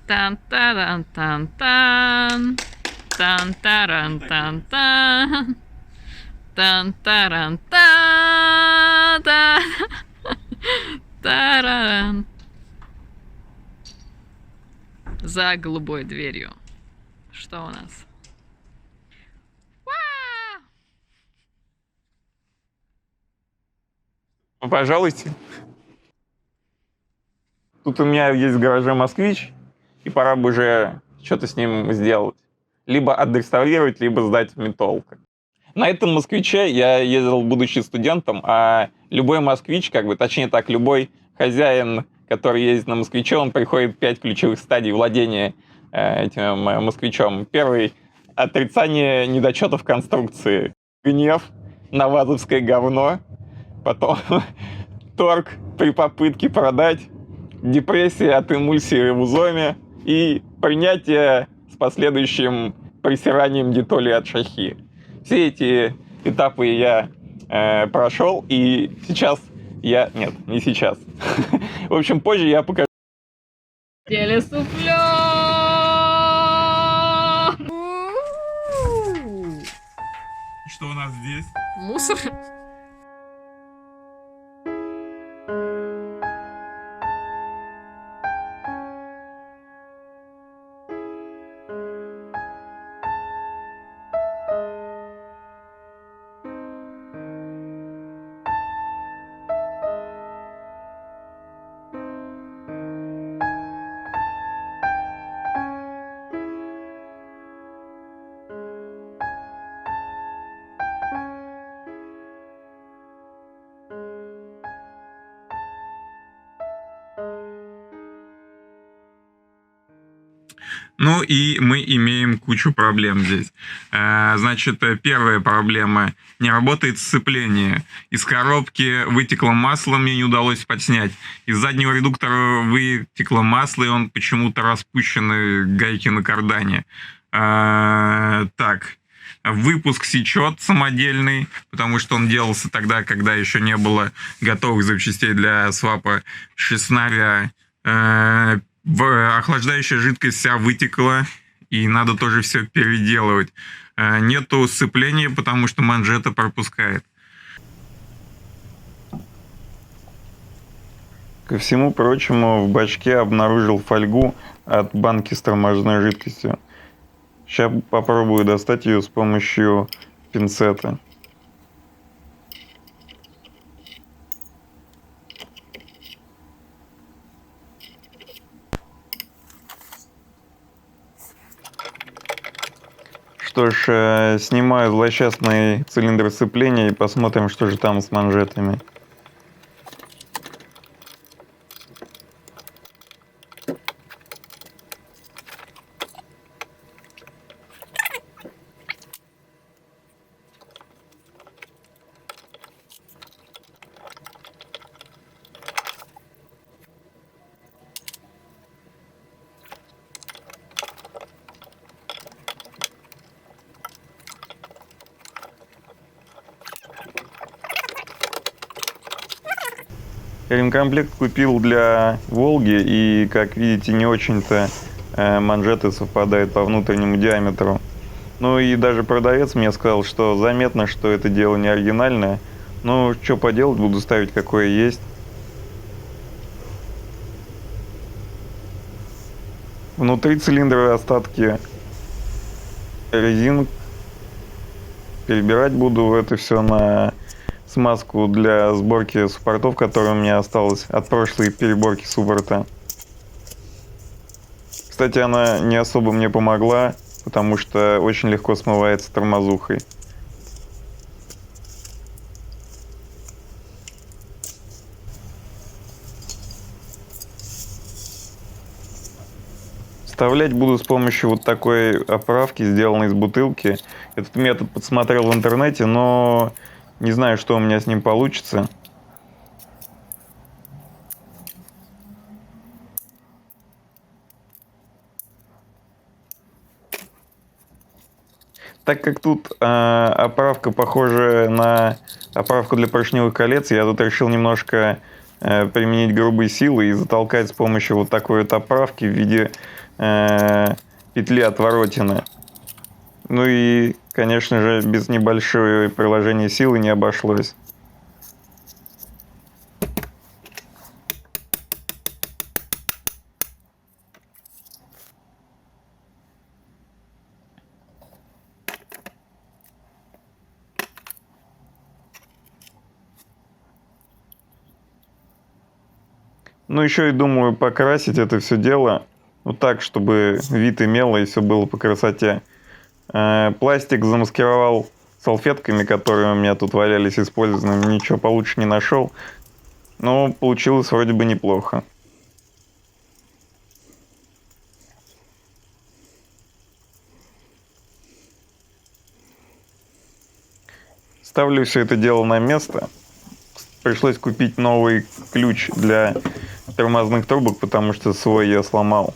Тан-таран-тан-тан. Тан-таран-тан-тан. Тан-таран-тан-тан. Тараран. За голубой дверью. Что у нас? Пожалуйте. Тут у меня есть в гараже «Москвич», и пора бы уже что-то с ним сделать. Либо отреставрировать, либо сдать в металлург. На этом «Москвиче» я ездил, будучи студентом, а любой «Москвич», точнее так, любой хозяин, который ездит на «Москвиче», он приходит 5 ключевых стадий владения этим «Москвичом». Первый — отрицание недочетов конструкции. Гнев, навазовское говно. Потом торг при попытке продать. Депрессия от эмульсии в узоме. И принятие с последующим присиранием детолей от шахи. Все эти этапы я прошел, и сейчас я... Нет, не сейчас. В общем, позже я покажу. Телесуфлёр! Что у нас здесь? Мусор. Ну и мы имеем кучу проблем здесь. Значит, первая проблема. Не работает сцепление. Из коробки вытекло масло, мне не удалось подснять. Из заднего редуктора вытекло масло, и он почему-то распущены гайки на кардане. Так. Выпуск сечет самодельный, потому что он делался тогда, когда еще не было готовых запчастей для свапа шестнаря. Охлаждающая жидкость вся вытекла, и надо тоже все переделывать. Нету сцепления, потому что манжета пропускает. Ко всему прочему, в бачке обнаружил фольгу от банки с тормозной жидкостью. Сейчас попробую достать ее с помощью пинцета. Что ж, снимаю злосчастный цилиндр сцепления и посмотрим, что же там с манжетами. Ремкомплект купил для «Волги», и, как видите, не очень-то манжеты совпадают по внутреннему диаметру. Ну и даже продавец мне сказал, что заметно, что это дело не оригинальное. Ну, что поделать, буду ставить какое есть. Внутри цилиндра остатки резин. Перебирать буду это все на смазку для сборки суппортов, которая у меня осталась от прошлой переборки суппорта. Кстати, она не особо мне помогла, потому что очень легко смывается тормозухой. Вставлять буду с помощью вот такой оправки, сделанной из бутылки. Этот метод подсмотрел в интернете, но не знаю, что у меня с ним получится. Так как тут оправка похожа на оправку для поршневых колец, я тут решил немножко применить грубые силы и затолкать с помощью вот такой вот оправки в виде петли отворотины. Ну и, конечно же, без небольшого приложения силы не обошлось. Ну, еще и думаю покрасить это все дело, ну так, чтобы вид имело и все было по красоте. Пластик замаскировал салфетками, которые у меня тут валялись использованными, ничего получше не нашел. Но получилось вроде бы неплохо. Ставлю все это дело на место. Пришлось купить новый ключ для тормозных трубок, потому что свой я сломал.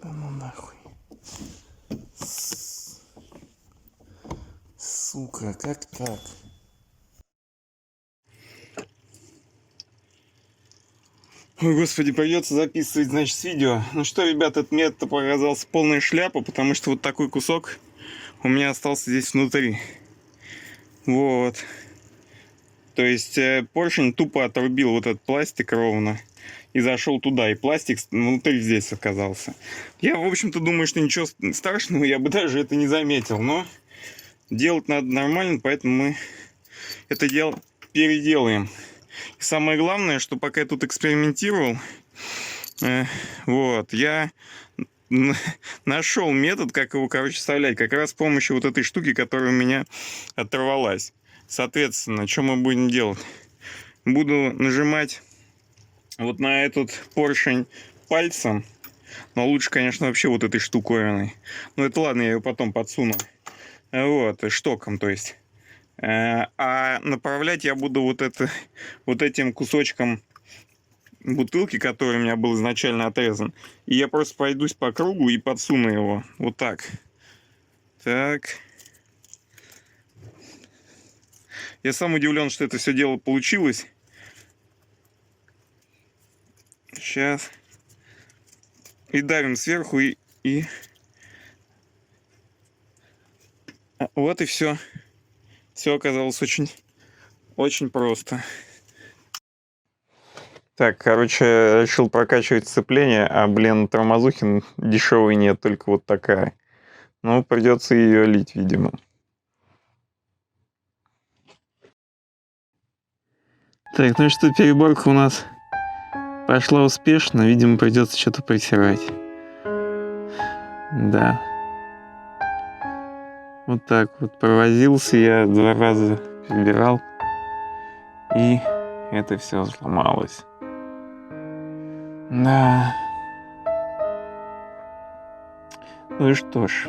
Да ну нахуй. Сука, как так? Ой, господи, придется записывать, значит, видео. Ну что, ребят, этот метод показался полная шляпа, потому что вот такой кусок у меня остался здесь внутри. Вот. То есть поршень тупо отрубил вот этот пластик ровно и зашел туда, и пластик внутри здесь оказался. Я, в общем-то, думаю, что ничего страшного, я бы даже это не заметил, но делать надо нормально, поэтому мы это дело переделаем. И самое главное, что пока я тут экспериментировал, вот, я нашел метод, как его, короче, вставлять, как раз с помощью вот этой штуки, которая у меня оторвалась. Соответственно, что мы будем делать? Буду нажимать вот на этот поршень пальцем, но лучше, конечно, вообще вот этой штуковиной. Ну, это ладно, я ее потом подсуну. Вот, штоком, то есть. А направлять я буду вот этим кусочком бутылки, который у меня был изначально отрезан. И я просто пройдусь по кругу и подсуну его. Вот так. Так. Я сам удивлен, что это все дело получилось. Сейчас. И давим сверху и... Вот и все. Все оказалось очень просто. Так, короче, решил прокачивать сцепление, а, блин, тормозухи дешевой нет, только вот такая. Ну, придется ее лить, видимо. Так, ну что, переборка у нас прошла успешно. Видимо, придется что-то присирать. Да. Вот так вот провозился я, 2 раза перебирал. И это все сломалось. Да. Ну и что ж.